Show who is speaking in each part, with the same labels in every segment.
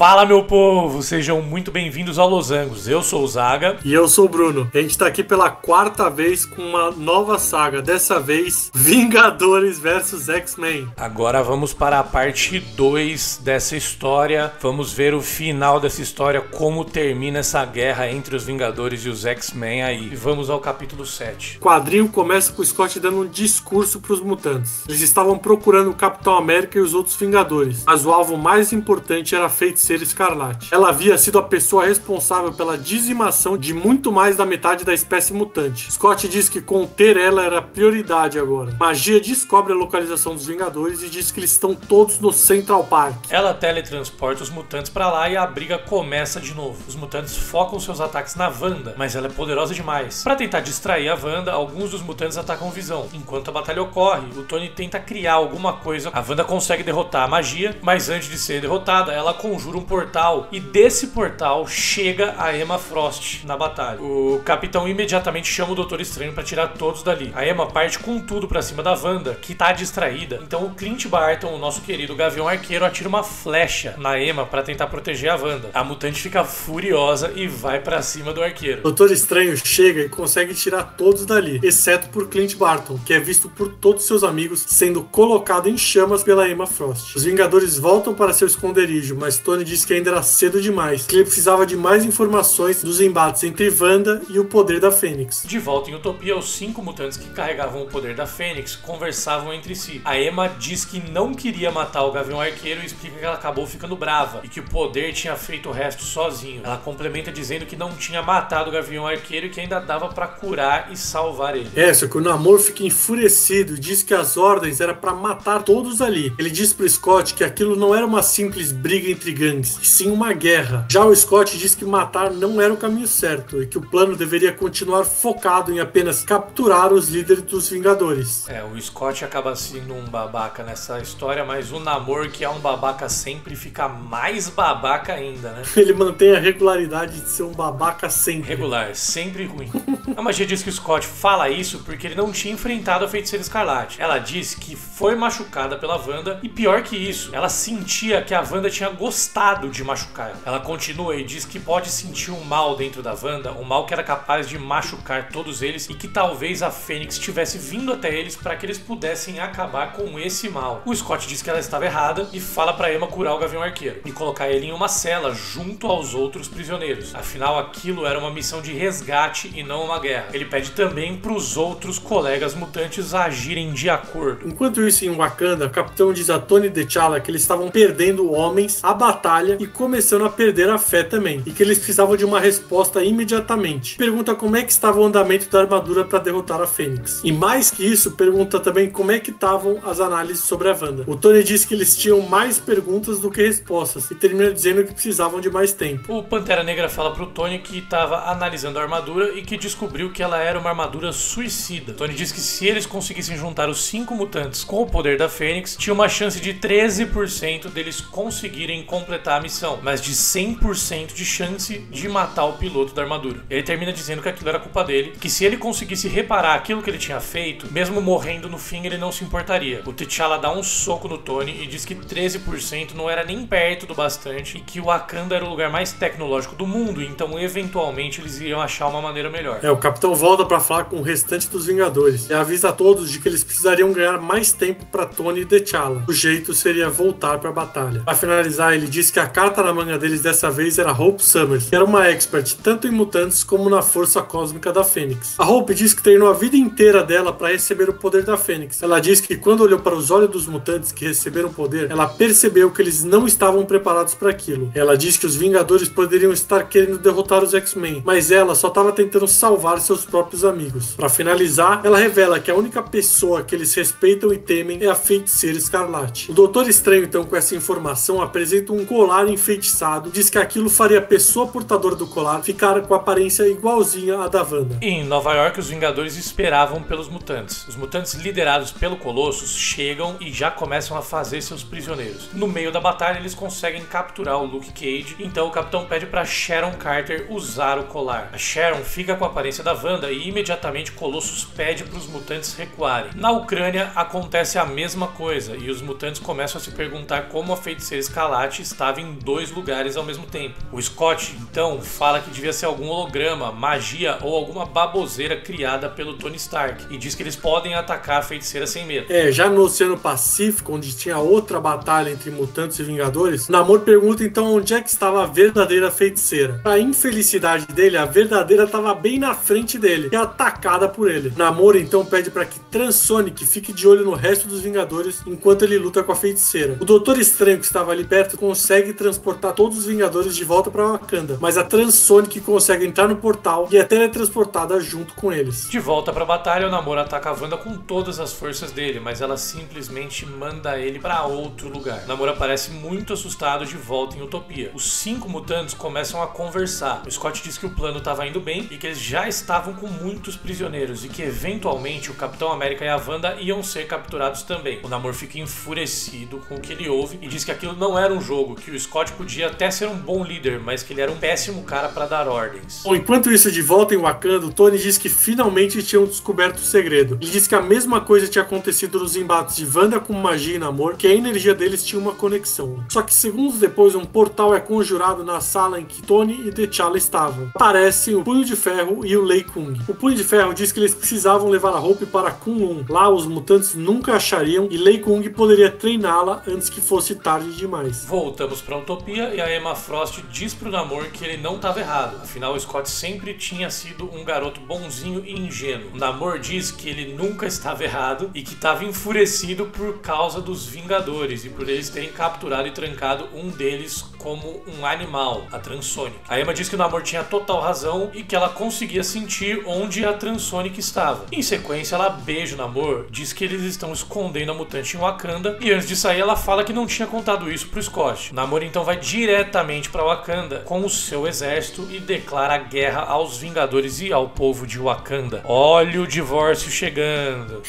Speaker 1: Fala, meu povo! Sejam muito bem-vindos ao Losangos. Eu sou o Zaga.
Speaker 2: E eu sou o Bruno. A gente tá aqui pela quarta vez com uma nova saga. Dessa vez, Vingadores vs X-Men.
Speaker 1: Agora vamos para a parte 2 dessa história. Vamos ver o final dessa história, como termina essa guerra entre os Vingadores e os X-Men aí. E vamos ao capítulo 7.
Speaker 2: O quadrinho começa com o Scott dando um discurso pros mutantes. Eles estavam procurando o Capitão América e os outros Vingadores, mas o alvo mais importante era a Feiticeira Escarlate. Ela havia sido a pessoa responsável pela dizimação de muito mais da metade da espécie mutante. Scott diz que conter ela era a prioridade agora. Magia descobre a localização dos Vingadores e diz que eles estão todos no Central Park.
Speaker 1: Ela teletransporta os mutantes pra lá e a briga começa de novo. Os mutantes focam seus ataques na Wanda, mas ela é poderosa demais. Pra tentar distrair a Wanda, alguns dos mutantes atacam Visão. Enquanto a batalha ocorre, o Tony tenta criar alguma coisa. A Wanda consegue derrotar a magia, mas antes de ser derrotada, ela conjura um portal e desse portal chega a Emma Frost na batalha. O Capitão imediatamente chama o Doutor Estranho pra tirar todos dali. A Emma parte com tudo pra cima da Wanda, que tá distraída. Então o Clint Barton, o nosso querido Gavião Arqueiro, atira uma flecha na Emma pra tentar proteger a Wanda. A mutante fica furiosa e vai pra cima do Arqueiro.
Speaker 2: Doutor Estranho chega e consegue tirar todos dali, exceto por Clint Barton, que é visto por todos seus amigos sendo colocado em chamas pela Emma Frost. Os Vingadores voltam para seu esconderijo, mas Tony diz que ainda era cedo demais, que ele precisava de mais informações dos embates entre Wanda e o poder da Fênix.
Speaker 1: De volta em Utopia, os 5 mutantes que carregavam o poder da Fênix conversavam entre si. A Emma diz que não queria matar o Gavião Arqueiro e explica que ela acabou ficando brava e que o poder tinha feito o resto sozinho. Ela complementa dizendo que não tinha matado o Gavião Arqueiro e que ainda dava pra curar e salvar ele.
Speaker 2: Só que o Namor fica enfurecido e diz que as ordens eram pra matar todos ali. Ele diz pro Scott que aquilo não era uma simples briga entre gangues, e sim uma guerra. Já o Scott diz que matar não era o caminho certo e que o plano deveria continuar focado em apenas capturar os líderes dos Vingadores.
Speaker 1: O Scott acaba sendo um babaca nessa história, mas o Namor, que é um babaca sempre, fica mais babaca ainda, né?
Speaker 2: Ele mantém a regularidade de ser um babaca sempre.
Speaker 1: Regular, sempre ruim. A magia diz que o Scott fala isso porque ele não tinha enfrentado a Feiticeira Escarlate. Ela diz que foi machucada pela Wanda e pior que isso, ela sentia que a Wanda tinha gostado de machucar ela. Ela continua e diz que pode sentir um mal dentro da Wanda, um mal que era capaz de machucar todos eles e que talvez a Fênix tivesse vindo até eles para que eles pudessem acabar com esse mal. O Scott diz que ela estava errada e fala para Emma curar o Gavião Arqueiro e colocar ele em uma cela junto aos outros prisioneiros. Afinal, aquilo era uma missão de resgate e não uma guerra. Ele pede também para os outros colegas mutantes agirem de acordo.
Speaker 2: Enquanto isso, em Wakanda, o Capitão diz a Tony e T'Challa que eles estavam perdendo homens, a batalha e começando a perder a fé também, e que eles precisavam de uma resposta imediatamente. Pergunta como é que estava o andamento da armadura para derrotar a Fênix. E mais que isso, pergunta também como é que estavam as análises sobre a Wanda. O Tony diz que eles tinham mais perguntas do que respostas e termina dizendo que precisavam de mais tempo.
Speaker 1: O Pantera Negra fala pro Tony que estava analisando a armadura e que descobriu que ela era uma armadura suicida. Tony diz que se eles conseguissem juntar os 5 mutantes com o poder da Fênix, tinha uma chance de 13% deles conseguirem completar a missão, mas de 100% de chance de matar o piloto da armadura. Ele termina dizendo que aquilo era culpa dele, que se ele conseguisse reparar aquilo que ele tinha feito, mesmo morrendo no fim, ele não se importaria. O T'Challa dá um soco no Tony e diz que 13% não era nem perto do bastante e que o Wakanda era o lugar mais tecnológico do mundo, então eventualmente eles iriam achar uma maneira melhor.
Speaker 2: O Capitão volta para falar com o restante dos Vingadores e avisa a todos de que eles precisariam ganhar mais tempo para Tony e T'Challa. O jeito seria voltar para a batalha. Para finalizar, ele diz que a carta na manga deles dessa vez era Hope Summers, que era uma expert tanto em mutantes como na força cósmica da Fênix. A Hope diz que treinou a vida inteira dela para receber o poder da Fênix. Ela diz que quando olhou para os olhos dos mutantes que receberam o poder, ela percebeu que eles não estavam preparados para aquilo. Ela diz que os Vingadores poderiam estar querendo derrotar os X-Men, mas ela só estava tentando salvar seus próprios amigos. Para finalizar, ela revela que a única pessoa que eles respeitam e temem é a Feiticeira Escarlate. O Doutor Estranho, então, com essa informação, apresenta um colar enfeitiçado, diz que aquilo faria a pessoa portadora do colar ficar com a aparência igualzinha à da Wanda.
Speaker 1: Em Nova York, os Vingadores esperavam pelos mutantes. Os mutantes liderados pelo Colossus chegam e já começam a fazer seus prisioneiros. No meio da batalha, eles conseguem capturar o Luke Cage, então o Capitão pede para Sharon Carter usar o colar. A Sharon fica com a aparência da Wanda e imediatamente Colossus pede para os mutantes recuarem. Na Ucrânia acontece a mesma coisa e os mutantes começam a se perguntar como a Feiticeira Escarlate está estava em 2 lugares ao mesmo tempo. O Scott, então, fala que devia ser algum holograma, magia ou alguma baboseira criada pelo Tony Stark e diz que eles podem atacar a feiticeira sem medo.
Speaker 2: Já no Oceano Pacífico, onde tinha outra batalha entre mutantes e Vingadores, Namor pergunta então onde é que estava a verdadeira feiticeira. Pra infelicidade dele, a verdadeira estava bem na frente dele e atacada por ele. Namor então pede para que Transonic fique de olho no resto dos Vingadores enquanto ele luta com a feiticeira. O Doutor Estranho, que estava ali perto, consegue transportar todos os Vingadores de volta para Wakanda, mas a Transonic consegue entrar no portal e é teletransportada junto com eles.
Speaker 1: De volta pra batalha, o Namor ataca a Wanda com todas as forças dele, mas ela simplesmente manda ele pra outro lugar. O Namor aparece muito assustado de volta em Utopia. Os 5 mutantes começam a conversar. O Scott diz que o plano estava indo bem e que eles já estavam com muitos prisioneiros e que eventualmente o Capitão América e a Wanda iam ser capturados também. O Namor fica enfurecido com o que ele ouve e diz que aquilo não era um jogo, que o Scott podia até ser um bom líder, mas que ele era um péssimo cara pra dar ordens.
Speaker 2: Bom, enquanto isso, de volta em Wakanda, o Tony diz que finalmente tinham descoberto o segredo. Ele diz que a mesma coisa tinha acontecido nos embates de Wanda com magia e Namor, que a energia deles tinha uma conexão. Só que segundos depois, um portal é conjurado na sala em que Tony e T'Challa estavam. Aparecem o Punho de Ferro e o Lei Kung. O Punho de Ferro diz que eles precisavam levar a Hope para Kunlun. Lá os mutantes nunca achariam e Lei Kung poderia treiná-la antes que fosse tarde demais.
Speaker 1: Voltamos pra Utopia e a Emma Frost diz pro Namor que ele não estava errado. Afinal, o Scott sempre tinha sido um garoto bonzinho e ingênuo. O Namor diz que ele nunca estava errado e que estava enfurecido por causa dos Vingadores e por eles terem capturado e trancado um deles como um animal, a Transonic. A Emma diz que o Namor tinha total razão e que ela conseguia sentir onde a Transonic estava. Em sequência, ela beija o Namor, diz que eles estão escondendo a mutante em Wakanda e antes de sair ela fala que não tinha contado isso pro Scott. O Namor então vai diretamente para Wakanda com o seu exército e declara guerra aos Vingadores e ao povo de Wakanda. Olha o divórcio chegando.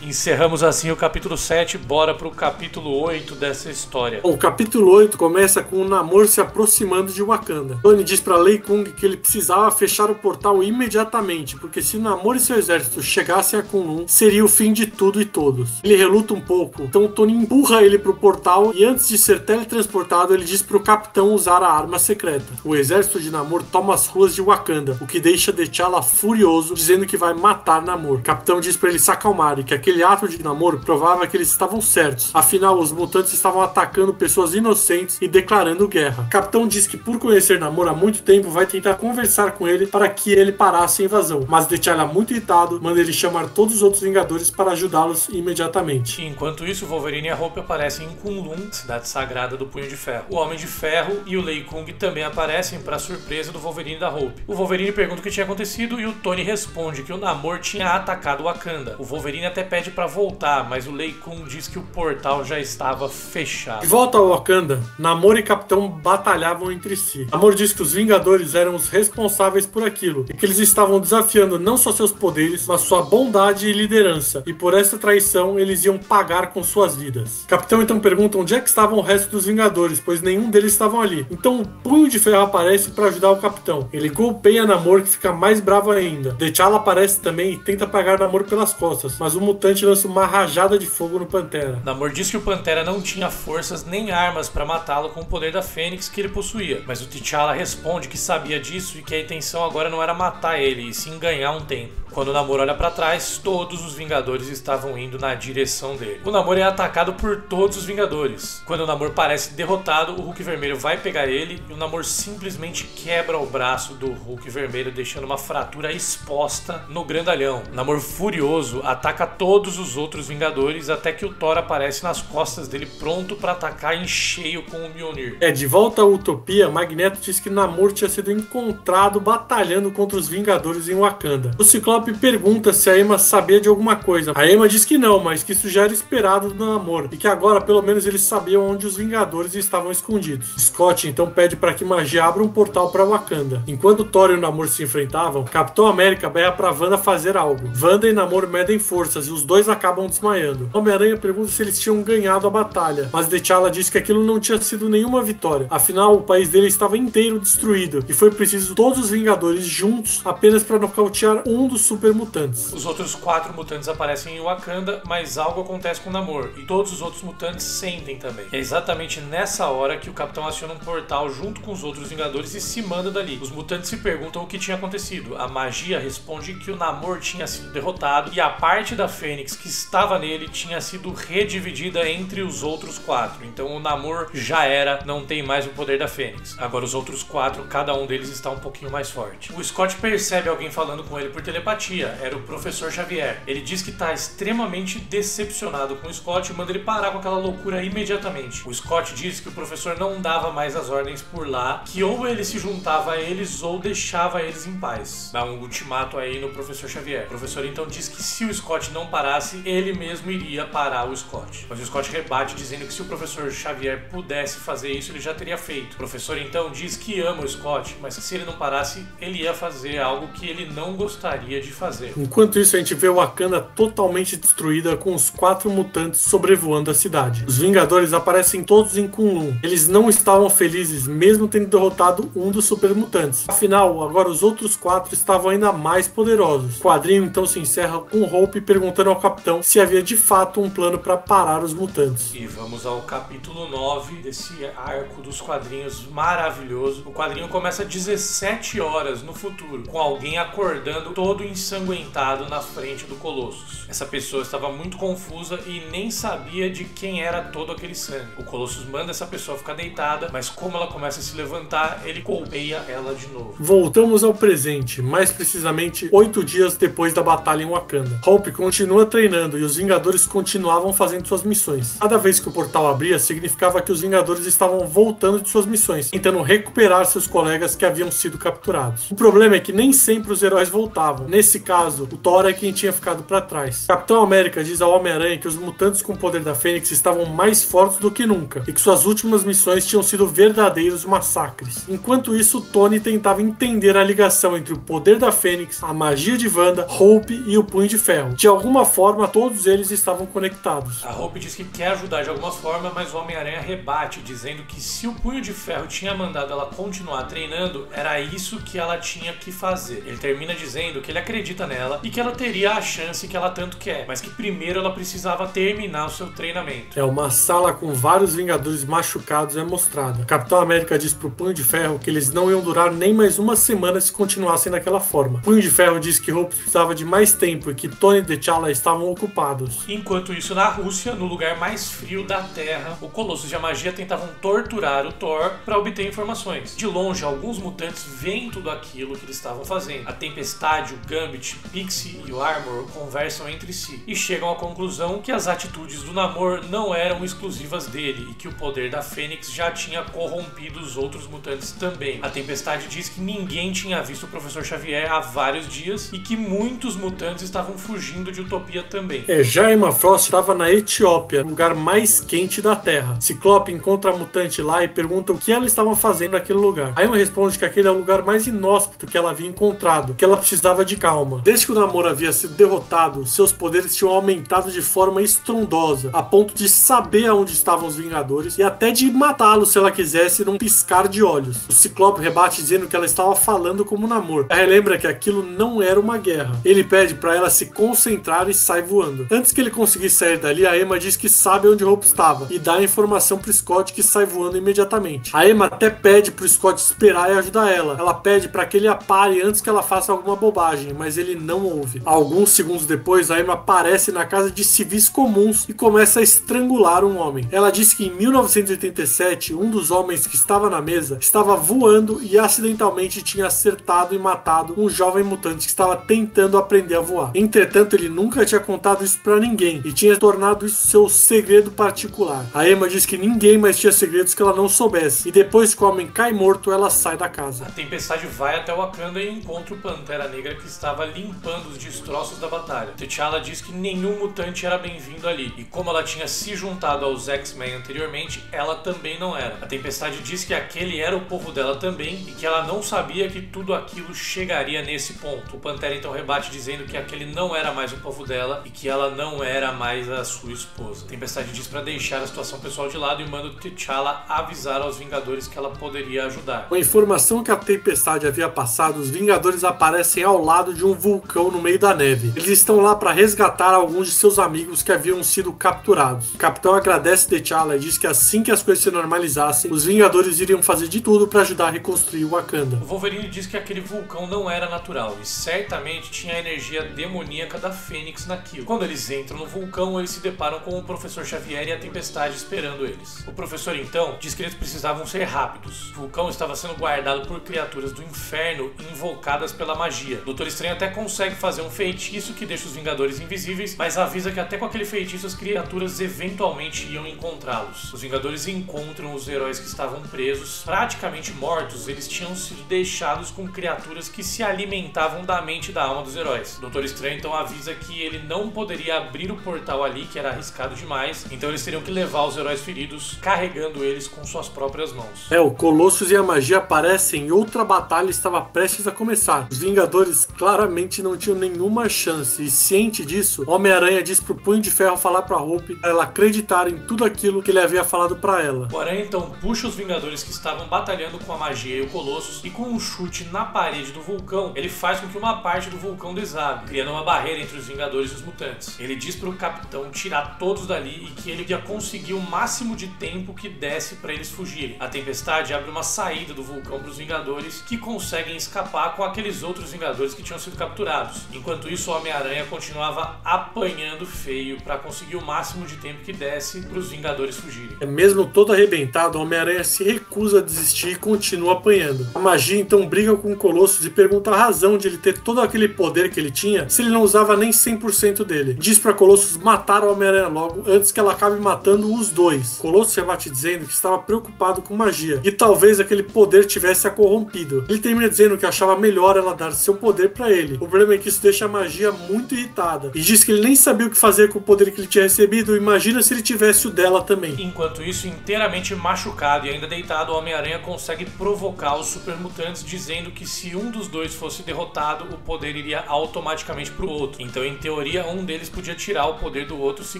Speaker 1: Encerramos assim o capítulo 7, bora pro capítulo 8 dessa história.
Speaker 2: O capítulo 8 começa com o Namor se aproximando de Wakanda. Tony diz para Lei Kung que ele precisava fechar o portal imediatamente, porque se Namor e seu exército chegassem a Kunlun, seria o fim de tudo e todos. Ele reluta um pouco, então Tony empurra ele pro portal e antes de ser teletransportado, ele diz pro capitão usar a arma secreta. O exército de Namor toma as ruas de Wakanda, o que deixa T'Challa furioso, dizendo que vai matar Namor. O capitão diz para ele se acalmar e que aquele ato de Namor provava que eles estavam certos. Afinal, os mutantes estavam atacando pessoas inocentes e declarando guerra. O capitão diz que por conhecer Namor há muito tempo, vai tentar conversar com ele para que ele parasse a invasão. Mas T'Challa, muito irritado, manda ele chamar todos os outros Vingadores para ajudá-los imediatamente.
Speaker 1: Enquanto isso, o Wolverine e a Hope aparecem em Kunlun, cidade sagrada do Punho de Ferro. O Homem de Ferro e o Lei Kung também aparecem para surpresa do Wolverine e da Hope. O Wolverine pergunta o que tinha acontecido e o Tony responde que o Namor tinha atacado Wakanda. O Wolverine até pede para voltar, mas o Lei Kung diz que o portal já estava fechado.
Speaker 2: De volta ao Wakanda, Namor e Capitão batalhavam entre si. Namor diz que os Vingadores eram os responsáveis por aquilo e que eles estavam desafiando não só seus poderes, mas sua bondade e liderança, e por essa traição eles iam pagar com suas vidas. Capitão então pergunta onde é que estavam o resto dos Vingadores, pois nenhum deles estavam ali. Então o Punho de Ferro aparece para ajudar o Capitão. Ele golpeia Namor, que fica mais bravo ainda. T'Challa aparece também e tenta pegar Namor pelas costas, mas o mutante lança uma rajada de fogo no Pantera.
Speaker 1: Namor diz que o Pantera não tinha forças nem armas para matá-lo com o poder da Fênix que ele possuía, mas o T'Challa responde que sabia disso e que a intenção agora não era matar ele, e sim ganhar um tempo. Quando o Namor olha para trás, todos os Vingadores estavam indo na direção dele. O Namor é atacado por todos os Vingadores. Quando o Namor parece derrotado, o Hulk Vermelho vai pegar ele e o Namor simplesmente quebra o braço do Hulk Vermelho, deixando uma fratura exposta no grandalhão. O Namor, furioso, ataca todos os outros Vingadores até que o Thor aparece nas costas dele, pronto para atacar em cheio com o Mjolnir.
Speaker 2: De volta à Utopia, Magneto diz que Namor tinha sido encontrado batalhando contra os Vingadores em Wakanda. O Ciclope pergunta se a Emma sabia de alguma coisa. A Emma diz que não, mas que isso já era esperado do Namor e que agora pelo menos eles sabiam onde os Vingadores estavam escondidos. Scott então pede para que magia abra um portal para Wakanda. Enquanto Thor e o Namor se enfrentavam, Capitão América berra para Wanda fazer algo. Wanda e Namor medem forças e os dois acabam desmaiando. Homem-Aranha pergunta se eles tinham ganhado a batalha, mas T'Challa diz que aquilo não tinha sido nenhuma vitória. Afinal, o país dele estava inteiro destruído e foi preciso todos os Vingadores juntos apenas para nocautear um dos super mutantes.
Speaker 1: Os outros 4 mutantes aparecem em Wakanda, mas algo acontece com o Namor e todos os outros mutantes sentem também. É exatamente nessa hora que o Capitão aciona um portal junto com os outros Vingadores e se manda dali. Os mutantes se perguntam o que tinha acontecido. A magia responde que o Namor tinha sido derrotado e a parte da Fênix que estava nele tinha sido redividida entre os outros 4. Então o Namor já era, não tem mais o poder da Fênix. Agora os outros 4, cada um deles está um pouquinho mais forte. O Scott percebe alguém falando com ele por telepatia. Era o Professor Xavier. Ele diz que está extremamente decepcionado com o Scott e manda ele parar com aquela loucura imediatamente. O Scott diz que o professor não dava mais as ordens por lá, que ou ele se juntava a eles ou deixava eles em paz. Dá um ultimato aí no Professor Xavier. O professor então diz que se o Scott não parasse, ele mesmo iria parar o Scott. Mas o Scott rebate dizendo que se o Professor Xavier pudesse fazer isso, ele já teria feito. O professor então diz que ama o Scott, mas que se ele não parasse, ele ia fazer algo que ele não gostaria de fazer.
Speaker 2: Enquanto isso, a gente vê Wakanda totalmente destruída, com os 4 mutantes sobrevoando a cidade. Os Vingadores aparecem todos em Kunlun. Eles não estavam felizes, mesmo tendo derrotado um dos supermutantes. Afinal, agora os outros 4 estavam ainda mais poderosos. O quadrinho então se encerra com Hope perguntando ao Capitão se havia de fato um plano para parar os mutantes.
Speaker 1: E vamos ao capítulo 9 desse arco dos quadrinhos maravilhoso. O quadrinho começa 17 horas no futuro, com alguém acordando todo ensanguentado na frente do Colossus. Essa pessoa estava muito confusa e nem sabia de quem era todo aquele sangue. O Colossus manda essa pessoa ficar deitada, mas como ela começa a se levantar, ele golpeia ela de novo.
Speaker 2: Voltamos ao presente, mais precisamente 8 dias depois da batalha em Wakanda. Hope continua treinando e os Vingadores continuavam fazendo suas missões. Cada vez que o portal abria, significava que os Vingadores estavam voltando de suas missões, tentando recuperar seus colegas que haviam sido capturados. O problema é que nem sempre os heróis voltavam. Nesse caso, o Thor é quem tinha ficado para trás. Capitão América diz ao Homem-Aranha que os mutantes com o poder da Fênix estavam mais fortes do que nunca e que suas últimas missões tinham sido verdadeiros massacres. Enquanto isso, Tony tentava entender a ligação entre o poder da Fênix, a magia de Wanda, Hope e o Punho de Ferro. De alguma forma, todos eles estavam conectados.
Speaker 1: A Hope diz que quer ajudar de alguma forma, mas o Homem-Aranha rebate, dizendo que se o Punho de Ferro tinha mandado ela continuar treinando, era isso que ela tinha que fazer. Ele termina dizendo que ele acredita nela e que ela teria a chance que ela tanto quer, mas que primeiro ela precisava terminar o seu treinamento.
Speaker 2: Uma sala com vários Vingadores machucados é mostrada. Capitão América diz pro Punho de Ferro que eles não iam durar nem mais uma semana se continuassem daquela forma. Punho de Ferro diz que Hope precisava de mais tempo e que Tony e T'Challa estavam ocupados.
Speaker 1: Enquanto isso, na Rússia, no lugar mais frio da Terra, o Colossus e a Magia tentavam torturar o Thor para obter informações. De longe, alguns mutantes veem tudo aquilo que eles estavam fazendo. A Tempestade, o Gambit, Pixie e o Armor conversam entre si e chegam à conclusão que as atitudes do Namor não eram exclusivas dele e que o poder da Fênix já tinha corrompido os outros mutantes também. A Tempestade diz que ninguém tinha visto o Professor Xavier há vários dias e que muitos mutantes estavam fugindo de Utopia também.
Speaker 2: Já Emma Frost estava na Etiópia, no lugar mais quente da Terra. Ciclope encontra a mutante lá e pergunta o que ela estava fazendo naquele lugar. A Emma responde que aquele é o lugar mais inóspito que ela havia encontrado, que ela precisava de calma. Desde que o Namor havia sido derrotado, seus poderes tinham aumentado de forma estrondosa, a ponto de saber aonde estavam os Vingadores e até de matá-los se ela quisesse num piscar de olhos. O Ciclope rebate dizendo que ela estava falando como Namor. Ela relembra que aquilo não era uma guerra. Ele pede para ela se concentrar e sai voando. Antes que ele conseguisse sair dali, a Emma diz que sabe onde Hope estava e dá a informação pro Scott, que sai voando imediatamente. A Emma até pede pro Scott esperar e ajudar ela. Ela pede para que ele a pare antes que ela faça alguma bobagem, mas ele não ouve. Alguns segundos depois, a Emma aparece na casa de civis comuns e começa a estrangular um homem. Ela diz que em 1987, um dos homens que estava na mesa estava voando e acidentalmente tinha acertado e matado um jovem mutante que estava tentando aprender a voar. Entretanto, ele nunca tinha contado isso pra ninguém e tinha tornado isso seu segredo particular. A Emma diz que ninguém mais tinha segredos que ela não soubesse, e depois que o homem cai morto, ela sai da casa.
Speaker 1: A Tempestade vai até Wakanda e encontra o Pantera Negra, que estava limpando os destroços da batalha. T'Challa diz que nenhum mutante era bem-vindo ali, e como ela tinha se juntado aos X-Men anteriormente, ela também não era. A Tempestade diz que aquele era o povo dela também e que ela não sabia que tudo aquilo chegaria nesse ponto. O Pantera então rebate dizendo que aquele não era mais o povo dela e que ela não era mais a sua esposa. A Tempestade diz para deixar a situação pessoal de lado e manda o T'Challa avisar aos Vingadores que ela poderia ajudar.
Speaker 2: Com a informação que a Tempestade havia passado, os Vingadores aparecem ao lado de um vulcão no meio da neve. Eles estão lá para resgatar alguns de seus amigos que haviam sido capturados. O Capitão agradece T'Challa e diz que assim que as coisas se normalizassem, os Vingadores iriam fazer de tudo para ajudar a reconstruir o Wakanda.
Speaker 1: O Wolverine diz que aquele vulcão não era natural e certamente tinha a energia demoníaca da Fênix naquilo. Quando eles entram no vulcão, eles se deparam com o Professor Xavier e a Tempestade esperando eles. O professor então diz que eles precisavam ser rápidos. O vulcão estava sendo guardado por criaturas do inferno invocadas pela magia. O Doutor Estranho até consegue fazer um feitiço que deixa os Vingadores invisíveis, mas avisa que até com aquele feitiço as criaturas eventualmente iam encontrá-los. Os Vingadores encontram os heróis que estavam presos, praticamente mortos. Eles tinham sido deixados com criaturas que se alimentavam da mente e da alma dos heróis. O Doutor Estranho então avisa que ele não poderia abrir o portal ali, que era arriscado demais, então eles teriam que levar os heróis feridos, carregando eles com suas próprias mãos.
Speaker 2: O Colossus e a magia aparecem e outra batalha estava prestes a começar. Os Vingadores claramente não tinham nenhuma chance e, ciente disso, Homem-Aranha diz pro Punho de Ferro falar pra Hope para ela acreditar em tudo aquilo que ele havia falado pra ela.
Speaker 1: O Aranha então puxa os Vingadores que estavam batalhando com a magia e o Colossus e com um chute na parede do vulcão, ele faz com que uma parte do vulcão desabe, criando uma barreira entre os Vingadores e os mutantes. Ele diz pro Capitão tirar todos dali e que ele ia conseguir o máximo de tempo que desse pra eles fugirem. A Tempestade abre uma saída do vulcão pros Vingadores, que conseguem escapar com aqueles outros Vingadores que tinham sido capturados. Enquanto isso, o Homem-Aranha continuava apanhando feio pra conseguir o máximo de tempo que desse pros Vingadores fugirem.
Speaker 2: Mesmo todo arrebentado, o Homem-Aranha se recusa a desistir e continua apanhando. A magia então briga com o Colossus e pergunta a razão de ele ter todo aquele poder que ele tinha se ele não usava nem 100% dele. Diz pra Colossus matar o Homem-Aranha logo antes que ela acabe matando os dois. Colossus rebate dizendo que estava preocupado com magia e talvez aquele poder tivesse a corrompido. Ele termina dizendo que achava melhor ela dar seu poder pra ele. O problema é que isso deixa a magia muito irritada e diz que ele nem sabia o que fazer com o poder que ele tinha recebido. Imagina se ele tivesse o dela também.
Speaker 1: Enquanto isso, inteiramente machucado e ainda deitado, o Homem-Aranha consegue provocar os supermutantes, dizendo que se um dos dois fosse derrotado, o poder iria automaticamente pro outro. Então, em teoria, um deles podia tirar o poder do outro se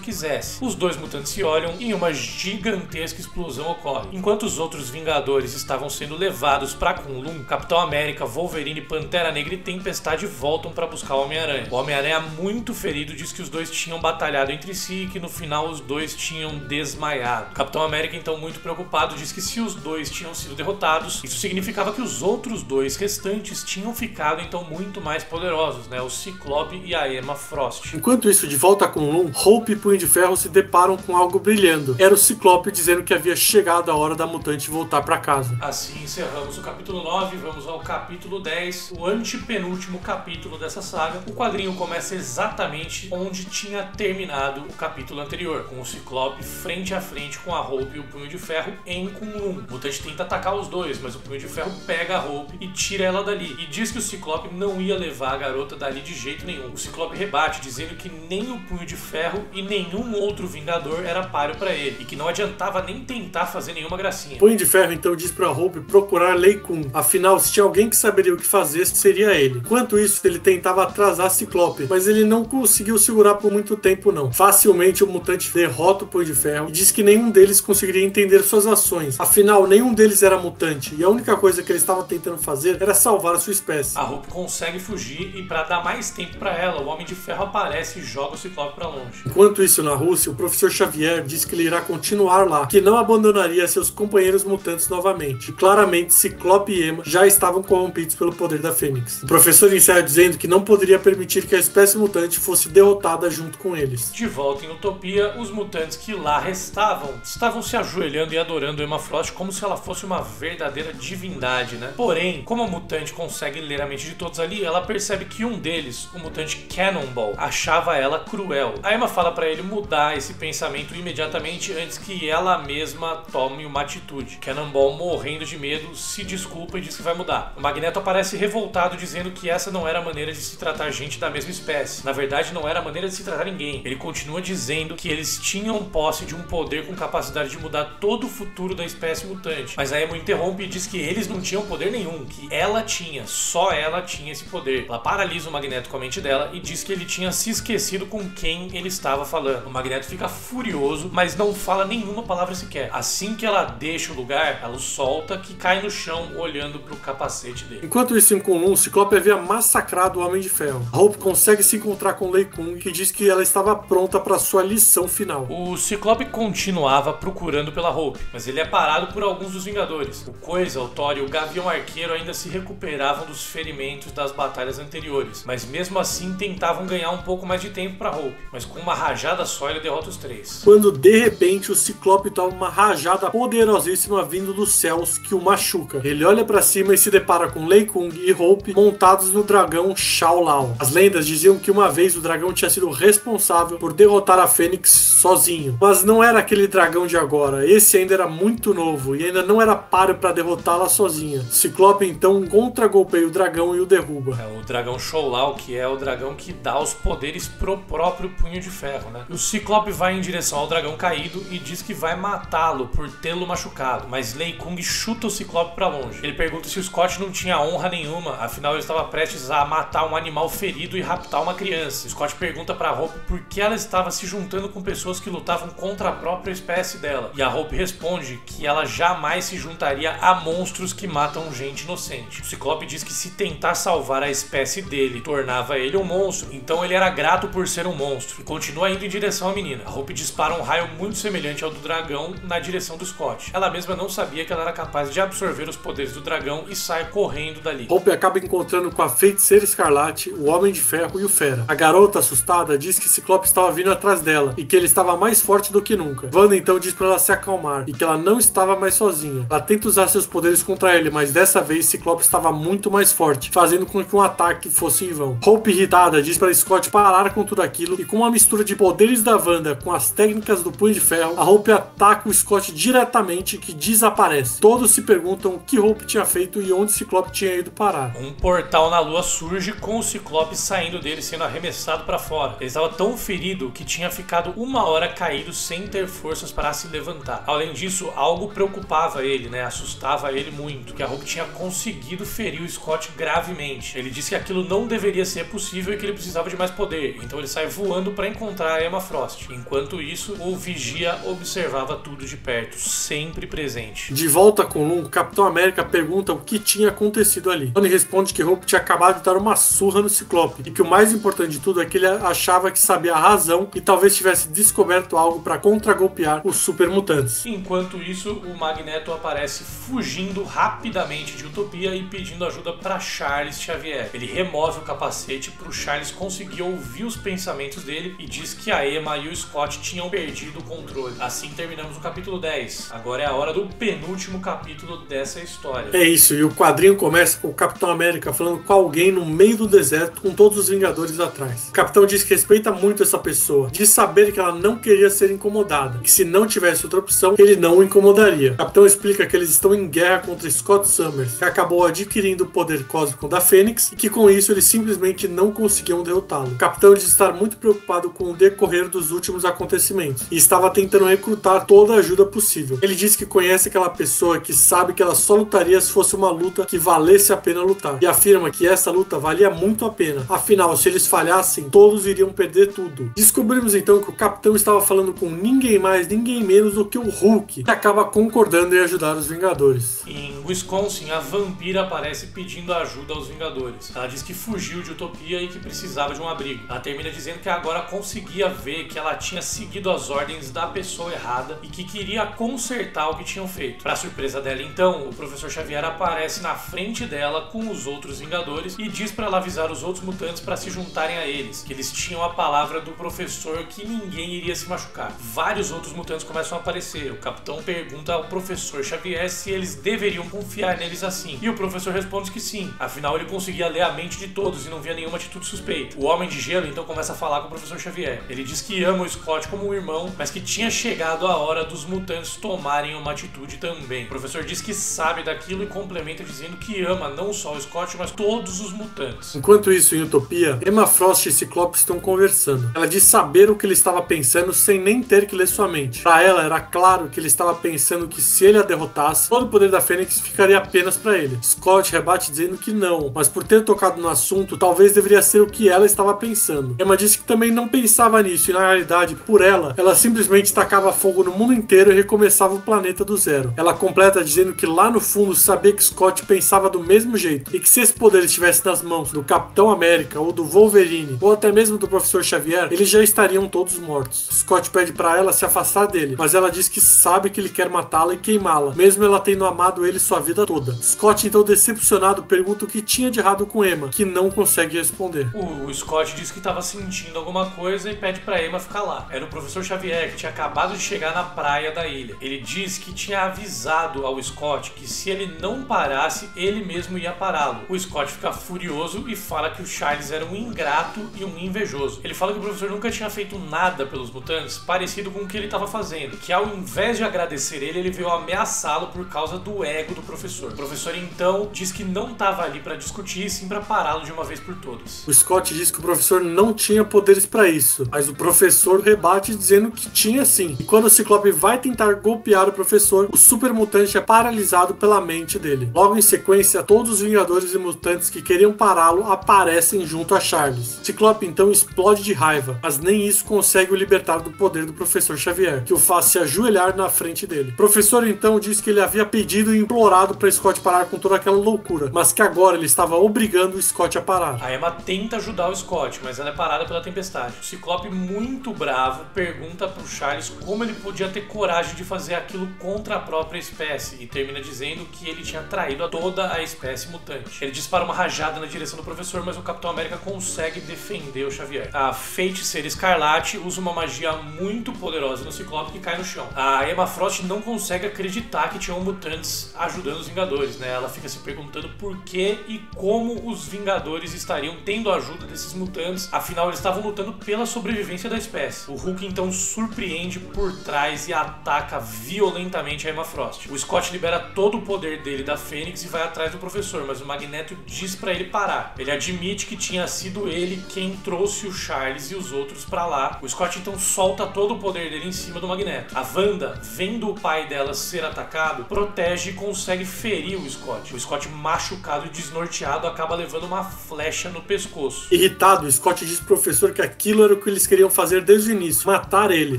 Speaker 1: quisesse. Os dois mutantes se olham e uma gigantesca explosão ocorre. Enquanto os outros Vingadores estavam sendo levados pra Kunlun, Capitão América, Wolverine, Pantera Negra e Tempestade voltam pra buscar o Homem-Aranha. O Homem-Aranha, muito ferido, diz que os dois tinham batalhado entre si e que no final os dois tinham desmaiado. Capitão América, então muito preocupado, diz que se os dois tinham sido derrotados, isso significava que os outros dois restantes tinham ficado então muito mais poderosos, né? O Ciclope e a Emma Frost.
Speaker 2: Enquanto isso, de volta a Kunlun, Hope e Punho de Ferro se deparam com algo brilhando. Era o Ciclope dizendo que havia chegado a hora da mutante voltar pra casa.
Speaker 1: Assim encerramos o capítulo 9, vamos ao capítulo 10, o antepenúltimo capítulo dessa saga. O quadrinho começa exatamente onde tinha terminado o capítulo anterior, com o Ciclope frente a frente com a Hope e o Punho de Ferro em Kunlun. O mutante tenta atacar os dois, mas o Punho de Ferro pega a Hope e tira ela dali, e diz que o Ciclope não ia levar a garota dali de jeito nenhum. O Ciclope rebate, dizendo que nem o Punho de Ferro e nenhum outro Vingador era páreo pra ele, e que não adiantava nem tentar fazer nenhuma gracinha.
Speaker 2: Punho de Ferro então diz pra Hope procurar Lei Kun, afinal se tinha alguém que saberia o que fazer, seria ele. Enquanto isso, ele tentava atrasar Ciclope, mas ele não conseguiu segurar por muito tempo não. Facilmente o mutante derrota o Punho de Ferro e diz que nenhum deles conseguiria entender suas ações, afinal nenhum deles era mutante e a única coisa que ele estava tentando fazer era salvar a sua espécie.
Speaker 1: A Hope consegue fugir e pra dar mais tempo pra ela, o Homem de Ferro aparece e joga o Ciclope pra longe.
Speaker 2: Enquanto isso, na Rússia, o Professor Xavier diz que ele irá continuar lá, que não abandonaria seus companheiros mutantes novamente. E claramente, Ciclope e Emma já estavam corrompidos pelo poder da Fênix. O professor encerra dizendo que não poderia permitir que a espécie mutante fosse derrotada junto com eles.
Speaker 1: De volta em Utopia, os mutantes que lá estavam se ajoelhando e adorando Emma Frost como se ela fosse uma verdadeira divindade, né? Porém, como a mutante consegue ler a mente de todos ali, ela percebe que um deles, o mutante Cannonball, achava ela cruel. A Emma fala pra ele mudar esse pensamento imediatamente antes que ela mesma tome uma atitude. Cannonball, morrendo de medo, se desculpa e diz que vai mudar. O Magneto aparece revoltado, dizendo que essa não era a maneira de se tratar gente da mesma espécie. Na verdade, não era a maneira de se tratar ninguém. Ele continua dizendo que eles tinham posse de um poder com capacidade de mudar todo o futuro da espécie mutante. Mas a Emma interrompe e diz que eles não tinham poder nenhum, que ela tinha, só ela tinha esse poder. Ela paralisa o Magneto com a mente dela e diz que ele tinha se esquecido com quem ele estava falando. O Magneto fica furioso, mas não fala nenhuma palavra sequer. Assim que ela deixa o lugar, ela o solta, que cai no chão olhando pro capacete dele.
Speaker 2: Enquanto isso, em Kunlun, o Ciclope havia massacrado o Homem de Ferro. A Hope consegue se encontrar com Lei Kun, que diz que ela estava pronta para sua lição final.
Speaker 1: O Ciclope continuava estava procurando pela Hope, mas ele é parado por alguns dos Vingadores. O Coisa, o Thor e o Gavião Arqueiro ainda se recuperavam dos ferimentos das batalhas anteriores, mas mesmo assim tentavam ganhar um pouco mais de tempo para Hope, mas com uma rajada só ele derrota os três.
Speaker 2: Quando de repente o Ciclope toma uma rajada poderosíssima vindo dos céus que o machuca. Ele olha para cima e se depara com Lei Kung e Hope montados no dragão Shao Lao. As lendas diziam que uma vez o dragão tinha sido responsável por derrotar a Fênix sozinho, mas não era aquele dragão de agora. Esse ainda era muito novo e ainda não era páreo para derrotá-la sozinha. Ciclope então contra-golpeia o dragão e o derruba.
Speaker 1: O dragão Shao Lao, que é o dragão que dá os poderes pro próprio Punho de Ferro, né? O Ciclope vai em direção ao dragão caído e diz que vai matá-lo por tê-lo machucado, mas Lei Kung chuta o Ciclope pra longe. Ele pergunta se o Scott não tinha honra nenhuma, afinal ele estava prestes a matar um animal ferido e raptar uma criança. Scott pergunta pra Hope por que ela estava se juntando com pessoas que lutavam contra a própria espécie dela, e a Hope responde que ela jamais se juntaria a monstros que matam gente inocente. O Ciclope diz que se tentar salvar a espécie dele tornava ele um monstro, então ele era grato por ser um monstro, e continua indo em direção à menina. A Hope dispara um raio muito semelhante ao do dragão na direção do Scott. Ela mesma não sabia que ela era capaz de absorver os poderes do dragão e sai correndo dali.
Speaker 2: Hope acaba encontrando com a Feiticeira Escarlate, o Homem de Ferro e o Fera. A garota, assustada, diz que Ciclope estava vindo atrás dela e que ele estava mais forte do que nunca. Wanda então diz para ela se acalmar e que ela não estava mais sozinha. Ela tenta usar seus poderes contra ele, mas dessa vez Ciclope estava muito mais forte, fazendo com que um ataque fosse em vão. Hope, irritada, diz para Scott parar com tudo aquilo e com uma mistura de poderes da Wanda com as técnicas do Punho de Ferro, a Hope ataca o Scott diretamente, que desaparece. Todos se perguntam o que Hope tinha feito e onde Ciclope tinha ido parar.
Speaker 1: Um portal na lua surge com o Ciclope saindo dele, sendo arremessado para fora. Ele estava tão ferido que tinha ficado 1 hora caído sem ter forças para se levantar. Além disso, algo preocupava ele, né? Assustava ele muito, que a Hope tinha conseguido ferir o Scott gravemente. Ele disse que aquilo não deveria ser possível e que ele precisava de mais poder, então ele sai voando para encontrar a Emma Frost. Enquanto isso, o Vigia observava tudo de perto, sempre presente.
Speaker 2: De volta com Loon, o Capitão América pergunta o que tinha acontecido ali. Tony responde que Hope tinha acabado de dar uma surra no Ciclope e que o mais importante de tudo é que ele achava que sabia a razão e talvez tivesse descoberto algo para contra-golpear os super mutantes.
Speaker 1: Enquanto isso, o Magneto aparece fugindo rapidamente de Utopia e pedindo ajuda para Charles Xavier. Ele remove o capacete para o Charles conseguir ouvir os pensamentos dele e diz que a Emma e o Scott tinham perdido o controle. Assim terminamos o capítulo 10. Agora é a hora do penúltimo capítulo dessa história.
Speaker 2: É isso, e o quadrinho começa com o Capitão América falando com alguém no meio do deserto com todos os Vingadores atrás. O Capitão diz que respeita muito essa pessoa, diz saber que ela não queria ser incomodada, que se não tivesse outra opção, ele não o incomodaria. O Capitão explica que eles estão em guerra contra Scott Summers, que acabou adquirindo o poder cósmico da Fênix e que com isso eles simplesmente não conseguiam derrotá-lo. O Capitão diz estar muito preocupado com o decorrer dos últimos acontecimentos e estava tentando recrutar toda a ajuda possível. Ele diz que conhece aquela pessoa que sabe que ela só lutaria se fosse uma luta que valesse a pena lutar e afirma que essa luta valia muito a pena. Afinal, se eles falhassem, todos iriam perder tudo. Descobrimos então que o Capitão estava falando com ninguém mais, ninguém menos do que o Hulk, que acaba concordando em ajudar os Vingadores.
Speaker 1: Em Wisconsin, a Vampira aparece pedindo ajuda aos Vingadores. Ela diz que fugiu de Utopia e que precisava de um abrigo. Ela termina dizendo que agora conseguia ver que ela tinha seguido as ordens da pessoa errada e que queria consertar o que tinham feito. Para surpresa dela, então, o Professor Xavier aparece na frente dela com os outros Vingadores e diz para ela avisar os outros mutantes para se juntarem a eles, que eles tinham a palavra do professor que ninguém iria se machucar. Vários outros mutantes começam a aparecer. O Capitão pergunta ao Professor Xavier se eles deveriam confiar neles assim. E o professor responde que sim. Afinal, ele conseguia ler a mente de todos e não via nenhuma atitude suspeita. O Homem de Gelo então começa a falar com o Professor Xavier. Ele diz que ama o Scott como um irmão, mas que tinha chegado a hora dos mutantes tomarem uma atitude também. O professor diz que sabe daquilo e complementa dizendo que ama não só o Scott, mas todos os mutantes.
Speaker 2: Enquanto isso, em Utopia, Emma Frost e Ciclope estão conversando. Ela diz saber o que ele estava pensando sem nem ter que ler sua mente. Para ela, era claro que ele estava pensando que se ele a derrotasse, todo o poder da Fênix ficaria apenas para ele. Scott rebate dizendo que não, mas por ter tocado no assunto, talvez deveria ser o que ela estava pensando. Emma disse que também não pensava nisso e, na realidade, por ela simplesmente tacava fogo no mundo inteiro e recomeçava o planeta do zero. Ela completa dizendo que lá no fundo sabia que Scott pensava do mesmo jeito e que se esse poder estivesse nas mãos do Capitão América ou do Wolverine ou até mesmo do Professor Xavier, eles já estariam todos mortos. Scott pede para ela se afastar dele, mas ela diz que sabe que ele quer matá-la e queimá-la, mesmo ela tendo amado ele sua vida toda. Scott, então decepcionado, pergunta o que tinha de errado com Emma, que não consegue responder.
Speaker 1: O Scott diz que estava sentindo alguma coisa e pede pra Emma ficar lá. Era o professor Xavier, que tinha acabado de chegar na praia da ilha. Ele diz que tinha avisado ao Scott que se ele não parasse, ele mesmo ia pará-lo. O Scott fica furioso e fala que o Charles era um ingrato e um invejoso. Ele fala que o professor nunca tinha feito nada pelos mutantes parecido com o que ele estava fazendo, que ao invés de agradecer ele veio ameaçá-lo por causa do ego do professor. O professor então diz que não estava ali para discutir, sim para pará-lo de uma vez por todas.
Speaker 2: O Scott diz que o professor não tinha poderes para isso, mas o professor rebate dizendo que tinha sim. E quando o Ciclope vai tentar golpear o professor, o super mutante é paralisado pela mente dele. Logo em sequência, todos os Vingadores e mutantes que queriam pará-lo aparecem junto a Charles. Ciclope então explode de raiva, mas nem isso consegue o libertar do poder do professor Xavier, que o faz se ajoelhar na frente dele. O professor então diz que ele havia pedido e implorado para Scott parar com toda aquela loucura, mas que agora ele estava obrigando o Scott a parar.
Speaker 1: A Emma tenta ajudar o Scott, mas ela é parada pela tempestade. O Ciclope, muito bravo, pergunta pro Charles como ele podia ter coragem de fazer aquilo contra a própria espécie e termina dizendo que ele tinha traído a toda a espécie mutante. Ele dispara uma rajada na direção do professor, mas o Capitão América consegue defender o Xavier. A Feiticeira Escarlate usa uma magia muito poderosa no Ciclope que cai no chão. A Emma Frost não consegue acreditar que tinham mutantes ajudando os Vingadores, né? Ela fica se perguntando por que e como os Vingadores estariam tendo a ajuda desses mutantes, afinal eles estavam lutando pela sobrevivência da espécie. O Hulk então surpreende por trás e ataca violentamente a Emma Frost. O Scott libera todo o poder dele da Fênix e vai atrás do professor, mas o Magneto diz pra ele parar. Ele admite que tinha sido ele quem trouxe o Charles e os outros pra lá. O Scott então solta todo o poder dele em cima do Magneto. A Wanda, vendo o pai dela ser atacado, protege e consegue ferir o Scott. O Scott, machucado e desnorteado, acaba levando uma flecha no pescoço.
Speaker 2: Irritado, Scott diz pro professor que aquilo era o que eles queriam fazer desde o início, matar ele.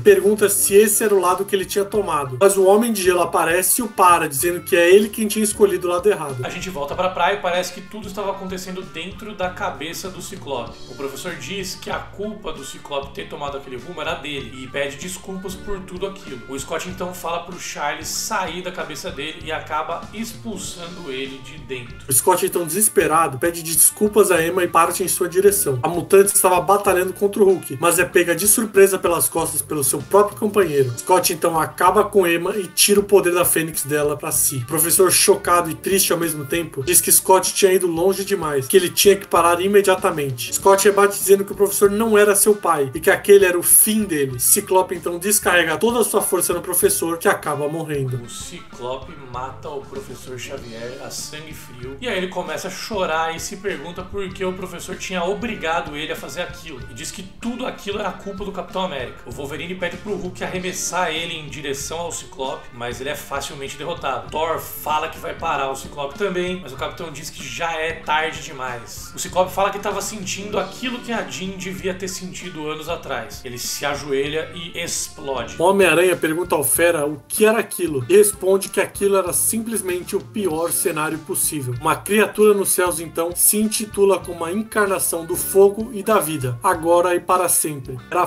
Speaker 2: Pergunta se esse era o lado que ele tinha tomado. Mas o Homem de Gelo aparece e o para, dizendo que é ele quem tinha escolhido o lado errado.
Speaker 1: A gente volta pra praia e parece que tudo estava acontecendo dentro da cabeça do Ciclope. O professor diz que a culpa do Ciclope ter tomado aquele rumo era dele e pede desculpas por tudo aquilo. O Scott então fala pro Charles sair da cabeça dele e acaba expulsando ele de dentro.
Speaker 2: O Scott então desesperado pede desculpas a Emma e parte em sua direção. A mutante estava batalhando contra o Hulk, mas é pega de surpresa pelas costas pelo seu próprio companheiro. Scott então acaba com Emma e tira o poder da Fênix dela pra si. O professor, chocado e triste ao mesmo tempo, diz que Scott tinha ido longe demais, que ele tinha que parar imediatamente. Scott rebate dizendo que o professor não era seu pai e que aquele era o fim dele. Ciclope então descarrega toda a sua força no professor, que acaba morrendo.
Speaker 1: O Ciclope mata o professor Xavier a sangue frio e aí ele começa a chorar e se pergunta por que o professor tinha obrigado ele a fazer aquilo. E diz que tudo aquilo era culpa do Capitão América. O Wolverine pede pro Hulk arremessar ele em direção ao Ciclope, mas ele é facilmente derrotado. Thor fala que vai parar o Ciclope também, mas o Capitão diz que já é tarde demais. O Ciclope fala que estava sentindo aquilo que a Jean devia ter sentido anos atrás. Ele se ajoelha e explode.
Speaker 2: O Homem-Aranha pergunta ao Fera o que era aquilo e responde que aquilo era simplesmente o pior cenário possível. Uma criatura nos céus então se intitula como uma encarnação do fogo e da vida, agora e para sempre. Era a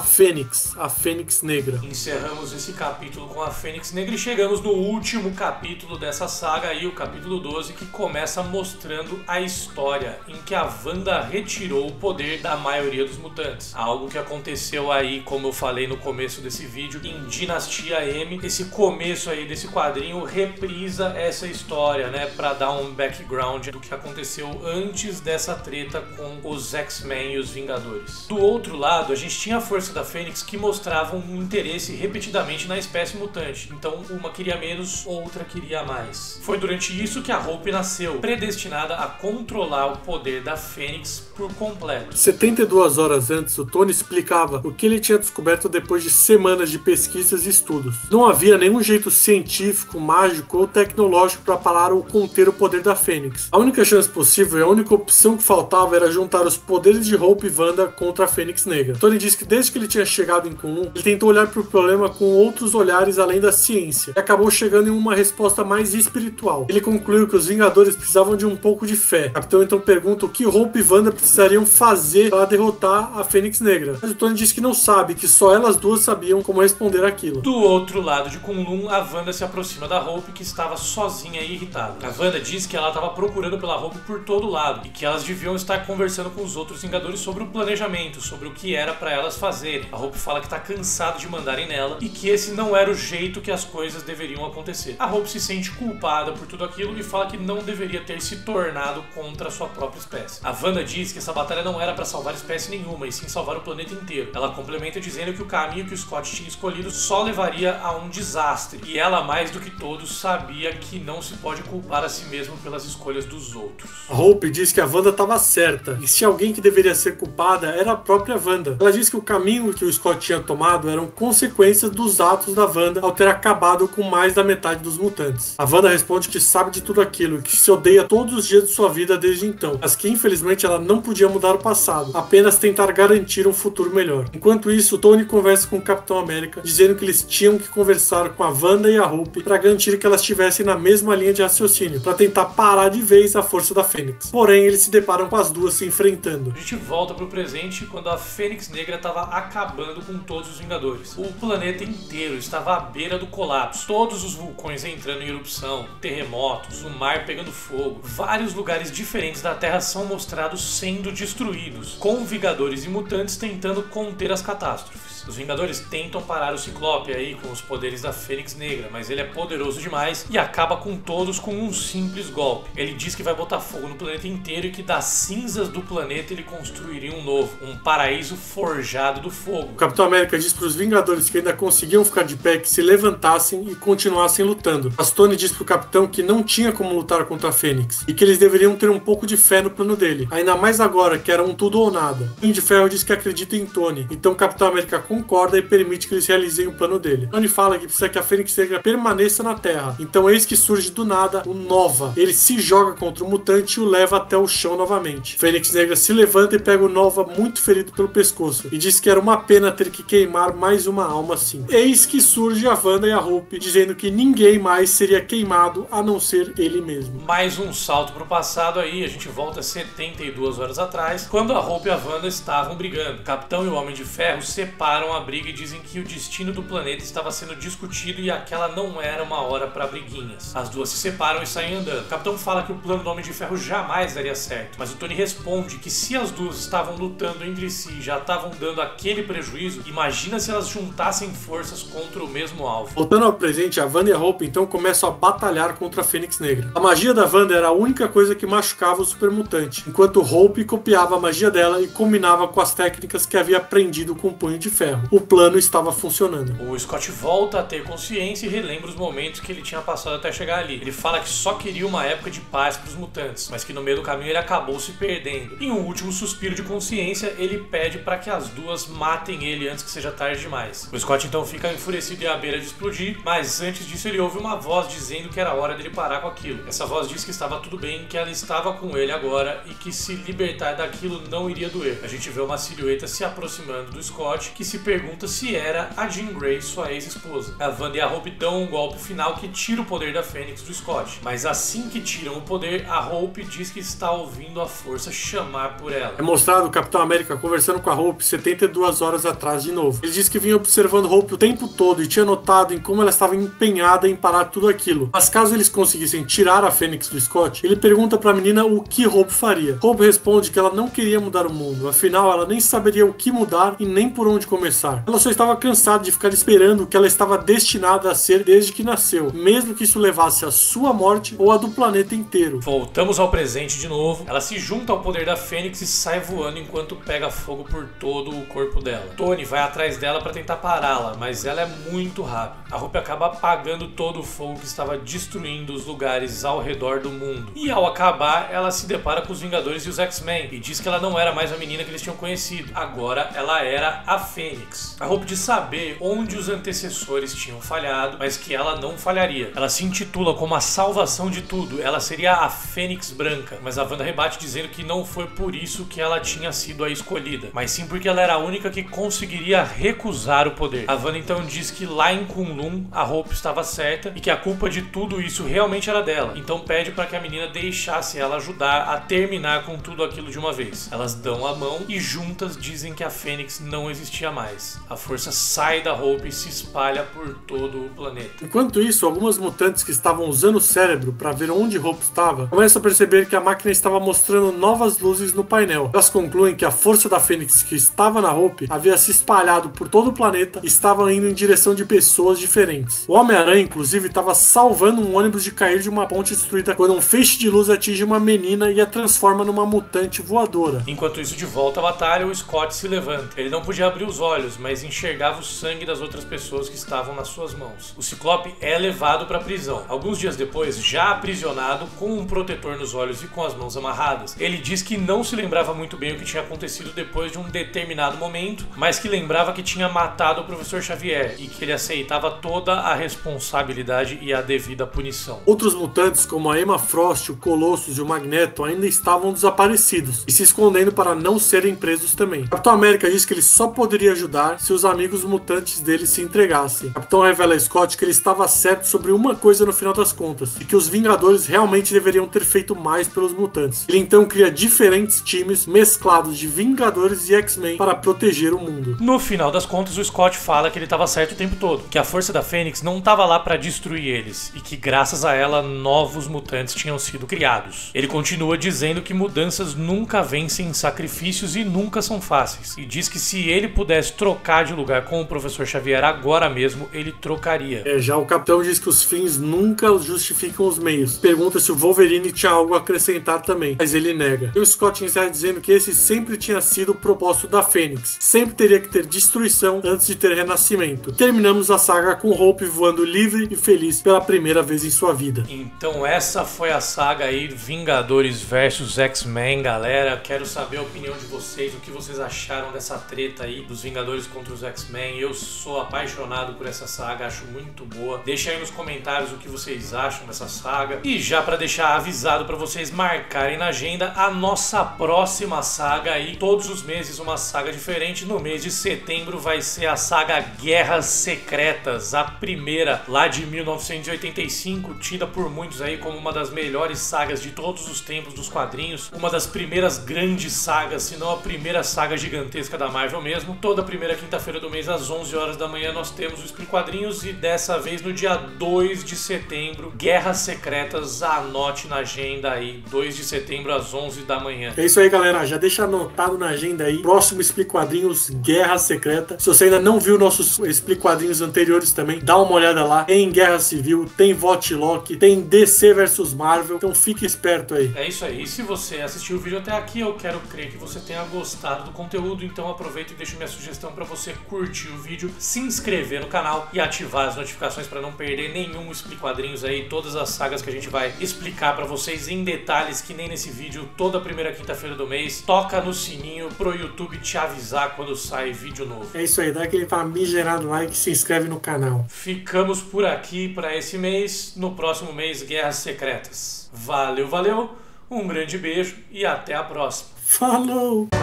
Speaker 2: Fênix Negra.
Speaker 1: Encerramos esse capítulo com a Fênix Negra e chegamos no último capítulo dessa saga aí, o capítulo 12, que começa mostrando a história em que a Wanda retirou o poder da maioria dos mutantes. Algo que aconteceu aí, como eu falei no começo desse vídeo, em Dinastia M. Esse começo aí desse quadrinho reprisa essa história, né, pra dar um background do que aconteceu antes dessa treta com os X-Men e os Vingadores. Do outro lado, a gente tinha a Força da Fênix que mostrava um interesse repetidamente na espécie mutante. Então, uma queria menos, outra queria mais. Foi durante isso que a Hope nasceu, predestinada a controlar o poder da Fênix por completo.
Speaker 2: 72 horas antes, o Tony explicava o que ele tinha descoberto depois de semanas de pesquisas e estudos. Não havia nenhum jeito científico, mágico ou tecnológico para parar ou conter o poder da Fênix. A única chance possível e a única opção que faltava era juntar os poderes de Hope e Wanda contra a Fênix Negra. Tony disse que desde que ele tinha chegado em Kunlun, ele tentou olhar para o problema com outros olhares além da ciência e acabou chegando em uma resposta mais espiritual. Ele concluiu que os Vingadores precisavam de um pouco de fé. O Capitão então pergunta o que Hope e Wanda precisariam fazer para derrotar a Fênix Negra. Mas o Tony disse que não sabe, que só elas duas sabiam como responder fazer aquilo.
Speaker 1: Do outro lado de Kunlun, a Wanda se aproxima da Hope, que estava sozinha e irritada. A Wanda diz que ela estava procurando pela Hope por todo lado e que elas deviam estar conversando com os outros Vingadores sobre o planejamento, sobre o que era para elas fazerem. A Hope fala que está cansada de mandarem nela e que esse não era o jeito que as coisas deveriam acontecer. A Hope se sente culpada por tudo aquilo e fala que não deveria ter se tornado contra a sua própria espécie. A Wanda diz que essa batalha não era para salvar espécie nenhuma, e sim salvar o planeta inteiro. Ela complementa dizendo que o caminho que o Scott tinha escolhido só levaria a um desastre, e ela, mais do que todos, sabia que não se pode culpar a si mesmo pelas escolhas dos outros.
Speaker 2: A Hope diz que a Wanda estava certa, e se alguém que deveria ser culpada era a própria Wanda. Ela diz que o caminho que o Scott tinha tomado eram consequências dos atos da Wanda ao ter acabado com mais da metade dos mutantes. A Wanda responde que sabe de tudo aquilo e que se odeia todos os dias de sua vida desde então, mas que infelizmente ela não podia mudar o passado, apenas tentar garantir um futuro melhor. Enquanto isso, Tony conversa com o Capitão América, dizendo que eles tinham que conversar com a Wanda e a Hope para garantir que elas estivessem na mesma linha de raciocínio, para tentar parar de vez a força da Fênix. Porém, eles se deparam com as duas se enfrentando.
Speaker 1: A gente volta pro presente quando a Fênix Negra estava acabando com todos os Vingadores. O planeta inteiro estava à beira do colapso, todos os vulcões entrando em erupção, terremotos, o mar pegando fogo. Vários lugares diferentes da Terra são mostrados sendo destruídos, com Vingadores e mutantes tentando conter as catástrofes. Os Vingadores tentam parar o Ciclope aí com os poderes da Fênix Negra, mas ele é poderoso demais e acaba com todos com um simples golpe. Ele diz que vai botar fogo no planeta inteiro e que das cinzas do planeta ele construiria um novo, um paraíso forjado do fogo.
Speaker 2: O Capitão América diz para os Vingadores que ainda conseguiam ficar de pé que se levantassem e continuassem lutando. Mas Tony diz para o Capitão que não tinha como lutar contra a Fênix e que eles deveriam ter um pouco de fé no plano dele, ainda mais agora que era um tudo ou nada. O Punho de Ferro diz que acredita em Tony, então o Capitão América concorda e permite que eles realizem o plano dele. Tony fala que precisa que a Fênix Negra permaneça na Terra, então eis que surge do nada o Nova. Ele se joga contra o mutante e o leva até o chão novamente. Fênix Negra se levanta e pega o Nova muito ferido pelo pescoço e diz que era uma pena ter que queimar mais uma alma assim. Eis que surge a Wanda e a Hope dizendo que ninguém mais seria queimado a não ser ele mesmo.
Speaker 1: Mais um salto pro passado aí, a gente volta 72 horas atrás, quando a Hope e a Wanda estavam brigando. O Capitão e o Homem de Ferro separam a briga e dizem que o destino do planeta estava sendo discutido e aquela não era uma hora para briguinhas. As duas se separam e saem andando. O Capitão fala que o plano do Homem de Ferro jamais daria certo, mas o Tony responde que se as duas estavam lutando entre si e já estavam dando aquele prejuízo, imagina se elas juntassem forças contra o mesmo alvo.
Speaker 2: Voltando ao presente, a Wanda e a Hope então começam a batalhar contra a Fênix Negra. A magia da Wanda era a única coisa que machucava o supermutante, enquanto Hope copiava a magia dela e combinava com as técnicas que havia aprendido com o Punho de Ferro. O plano estava funcionando.
Speaker 1: O Scott volta a ter consciência e relembra os momentos que ele tinha passado até chegar ali. Ele fala que só queria uma época de paz para os mutantes, mas que no meio do caminho ele acabou se perdendo. Em um último suspiro de consciência, ele pede para que as duas matem ele antes que seja tarde demais. O Scott então fica enfurecido e à beira de explodir, mas antes disso ele ouve uma voz dizendo que era hora dele parar com aquilo. Essa voz diz que estava tudo bem, que ela estava com ele agora e que se libertar daquilo não iria doer. A gente vê uma silhueta se aproximando do Scott, que se pergunta se era a Jean Grey, sua ex-esposa. A Wanda e a Hope dão um golpe final que tira o poder da Fênix do Scott, mas assim que tiram o poder, a Hope diz que está ouvindo a força chamar por ela.
Speaker 2: É mostrado o Capitão América conversando com a Hope 72 horas atrás de novo. Ele diz que vinha observando Hope o tempo todo e tinha notado em como ela estava empenhada em parar tudo aquilo. Mas caso eles conseguissem tirar a Fênix do Scott, ele pergunta para a menina o que Hope faria. Hope responde que ela não queria mudar o mundo, afinal ela nem saberia o que mudar e nem por onde começar. Ela só estava cansada de ficar esperando o que ela estava destinada a ser desde que nasceu, mesmo que isso levasse à sua morte ou a do planeta inteiro.
Speaker 1: Voltamos ao presente de novo. Ela se junta ao poder da Fênix e sai voando enquanto pega fogo por todo o corpo dela. Tony vai atrás dela para tentar pará-la, mas ela é muito rápida. A Hope acaba apagando todo o fogo que estava destruindo os lugares ao redor do mundo. E ao acabar, ela se depara com os Vingadores e os X-Men e diz que ela não era mais a menina que eles tinham conhecido. Agora ela era a Fênix. A Hope diz saber onde os antecessores tinham falhado, mas que ela não falharia. Ela se intitula como a salvação de tudo. Ela seria a Fênix Branca, mas a Wanda rebate dizendo que não foi por isso que ela tinha sido a escolhida, mas sim porque ela era a única que conseguiria recusar o poder. A Wanda então diz que lá em Kunlun a Hope estava certa e que a culpa de tudo isso realmente era dela. Então pede para que a menina deixasse ela ajudar a terminar com tudo aquilo de uma vez. Elas dão a mão e juntas dizem que a Fênix não existia mais. A força sai da da Hope se espalha por todo o planeta.
Speaker 2: Enquanto isso, algumas mutantes que estavam usando o cérebro para ver onde Hope estava começam a perceber que a máquina estava mostrando novas luzes no painel. Elas concluem que a força da Fênix que estava na Hope havia se espalhado por todo o planeta e estava indo em direção de pessoas diferentes. O Homem-Aranha, inclusive, estava salvando um ônibus de cair de uma ponte destruída quando um feixe de luz atinge uma menina e a transforma numa mutante voadora.
Speaker 1: Enquanto isso, de volta à batalha, o Scott se levanta. Ele não podia abrir os olhos, mas enxergava o sangue das outras pessoas que estavam nas suas mãos. O Ciclope é levado para a prisão. Alguns dias depois, já aprisionado, com um protetor nos olhos e com as mãos amarradas, ele diz que não se lembrava muito bem o que tinha acontecido depois de um determinado momento, mas que lembrava que tinha matado o professor Xavier e que ele aceitava toda a responsabilidade e a devida punição.
Speaker 2: Outros mutantes, como a Emma Frost, o Colossus e o Magneto, ainda estavam desaparecidos e se escondendo para não serem presos também. Capitão América diz que ele só poderia ajudar se os amigos mutantes dele se entregassem. O Capitão revela a Scott que ele estava certo sobre uma coisa no final das contas, e que os Vingadores realmente deveriam ter feito mais pelos mutantes. Ele então cria diferentes times mesclados de Vingadores e X-Men para proteger o mundo.
Speaker 1: No final das contas, o Scott fala que ele estava certo o tempo todo, que a força da Fênix não estava lá para destruir eles, e que graças a ela, novos mutantes tinham sido criados. Ele continua dizendo que mudanças nunca vencem sacrifícios e nunca são fáceis, e diz que se ele pudesse trocar de lugar com o professor Xavier agora mesmo, ele trocaria.
Speaker 2: Já o Capitão diz que os fins nunca justificam os meios. Pergunta se o Wolverine tinha algo a acrescentar também, mas ele nega. E o Scott encerra dizendo que esse sempre tinha sido o propósito da Fênix. Sempre teria que ter destruição antes de ter renascimento. Terminamos a saga com Hope voando livre e feliz pela primeira vez em sua vida.
Speaker 1: Então essa foi a saga aí, Vingadores versus X-Men, galera. Quero saber a opinião de vocês, o que vocês acharam dessa treta aí dos Vingadores contra os X-Men. Eu sou apaixonado por essa saga, acho muito boa. Deixa aí nos comentários o que vocês acham dessa saga. E já para deixar avisado para vocês marcarem na agenda a nossa próxima saga aí, todos os meses uma saga diferente. No mês de setembro vai ser a saga Guerras Secretas, a primeira lá de 1985, tida por muitos aí como uma das melhores sagas de todos os tempos dos quadrinhos, uma das primeiras grandes sagas, se não a primeira saga gigantesca da Marvel mesmo. Toda primeira quinta-feira do mês às 11 horas da manhã nós temos o Explica Quadrinhos, e dessa vez no dia 2 de setembro, Guerras Secretas, anote na agenda aí, 2 de setembro às 11 da manhã.
Speaker 2: É isso aí, galera, já deixa anotado na agenda aí, próximo Explica Quadrinhos, Guerra Secreta. Se você ainda não viu nossos Explica Quadrinhos anteriores também, dá uma olhada lá. Tem Guerra Civil, tem Vote Loki, tem DC vs Marvel, então fique esperto aí.
Speaker 1: É isso aí, e se você assistiu o vídeo até aqui, eu quero crer que você tenha gostado do conteúdo, então aproveita e deixa minha sugestão para você curtir o vídeo, se inscrever no canal e ativar as notificações para não perder nenhum Explica Quadrinhos aí, todas as sagas que a gente vai explicar para vocês em detalhes, que nem nesse vídeo, toda primeira quinta-feira do mês. Toca no sininho pro YouTube te avisar quando sai vídeo novo.
Speaker 2: É isso aí, dá aquele famigerado like e se inscreve no canal.
Speaker 1: Ficamos por aqui para esse mês, no próximo mês Guerras Secretas. Valeu, valeu, um grande beijo e até a próxima.
Speaker 2: Falou!